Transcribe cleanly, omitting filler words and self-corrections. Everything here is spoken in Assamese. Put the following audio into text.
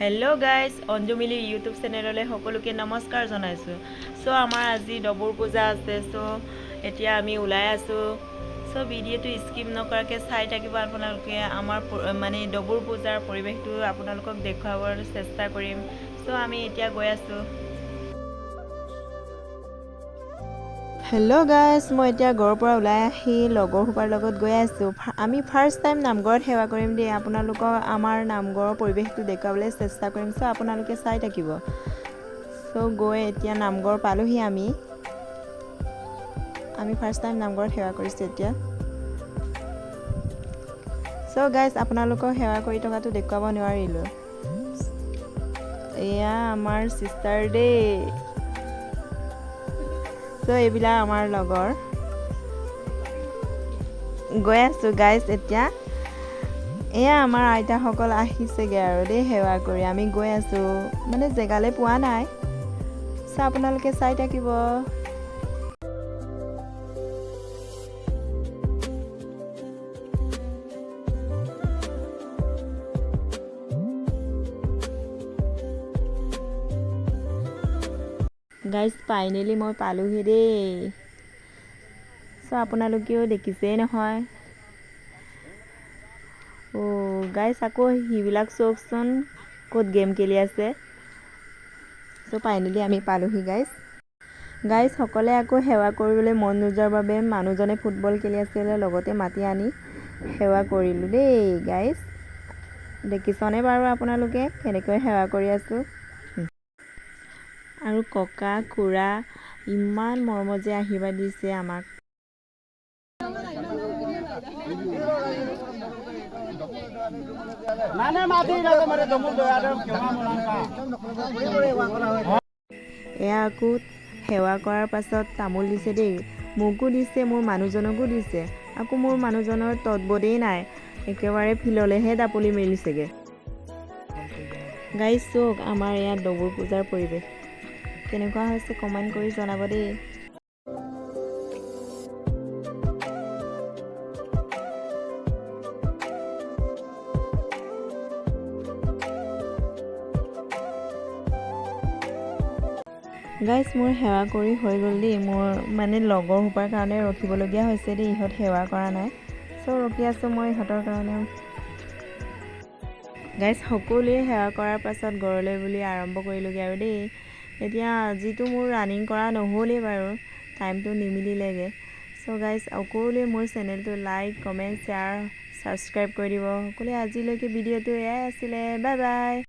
হেল্ল' গাইজ, অঞ্জুমিলি ইউটিউব চেনেললৈ সকলোকে নমস্কাৰ জনাইছোঁ। আমাৰ আজি ডবুৰ পূজা আছে। এতিয়া আমি ওলাই আছোঁ। ভিডিঅ'টো স্কিপ নকৰাকৈ চাই থাকিব আপোনালোকে। আমাৰ ডবুৰ পূজাৰ পৰিৱেশটো আপোনালোকক দেখুৱাবৰ চেষ্টা কৰিম। আমি এতিয়া গৈ আছোঁ। হেল্ল' গাইজ, মই এতিয়া ঘৰৰ পৰা ওলাই আহি লগৰ সোপাৰ লগত গৈ আছোঁ। আমি ফাৰ্ষ্ট টাইম নামঘৰত সেৱা কৰিম দেই। আপোনালোকক আমাৰ নামঘৰৰ পৰিৱেশটো দেখুৱাবলৈ চেষ্টা কৰিম। আপোনালোকে চাই থাকিব। গৈ এতিয়া নামঘৰ পালোহি। আমি ফাৰ্ষ্ট টাইম নামঘৰত সেৱা কৰিছোঁ এতিয়া। গাইজ, আপোনালোকক সেৱা কৰি থকাটো দেখুৱাব নোৱাৰিলোঁ। এয়া আমাৰ চিষ্টাৰ দেই। এইবিলাক আমাৰ লগৰ। গৈ আছোঁ গাইজ এতিয়া। এয়া আমাৰ আইতাসকল আহিছেগৈ আৰু দেই সেৱা কৰি। আমি গৈ আছোঁ, জেগালৈ পোৱা নাই। আপোনালোকে চাই থাকিব। গাইজ, ফাইনেলি মই পালোহি দেই। আপোনালোকেও দেখিছেই নহয়। গাইজ, আকৌ সিবিলাক চাওকচোন ক'ত গেম খেলি আছে। ফাইনেলি আমি পালোহি গাইজ। সকলে আকৌ সেৱা কৰিবলৈ মন নোযোৱাৰ বাবে মানুহজনে ফুটবল খেলি আছিলে, লগতে মাতি আনি সেৱা কৰিলোঁ দেই গাইজ। দেখিছনে বাৰু আপোনালোকে কেনেকৈ সেৱা কৰি আছোঁ। আৰু ককা খুৰা ইমান মৰমত যে আশীৰ্বাদ দিছে আমাক। এয়া আকৌ সেৱা কৰাৰ পাছত তামোল দিছে দেই। মোকো দিছে, মোৰ মানুহজনকো দিছে। আকৌ মোৰ মানুহজনৰ তৎবদেই নাই, একেবাৰে ফিল্ডলৈহে দাপলি মেলিছেগৈ। গাইজ চাওক, আমাৰ ইয়াত ডবুৰ পূজাৰ পৰিৱেশ কেনেকুৱা হৈছে কমেণ্ট কৰি জনাব দেই। গাইজ, মোৰ সেৱা কৰি হৈ গ'ল দেই। মোৰ লগৰ সোপাৰ কাৰণে ৰখিবলগীয়া হৈছে দেই। ইহঁত সেৱা কৰা নাই, ৰখি আছোঁ মই ইহঁতৰ কাৰণে। গাইজ, সকলোৱে সেৱা কৰাৰ পাছত ঘৰলৈ বুলি আৰম্ভ কৰিলোঁগৈ আৰু দেই। এতিয়া আজিতো মোৰ ৰানিং কৰা নহ'লেই বাৰু, টাইমটো নিমিলিলেগৈ। গাইজ, সকলোৱে মোৰ চেনেলটো লাইক, কমেণ্ট, শ্বেয়াৰ, ছাবস্ক্ৰাইব কৰি দিব। সকলোৱে আজিলৈকে ভিডিঅ'টো এয়াই আছিলে। Bye bye.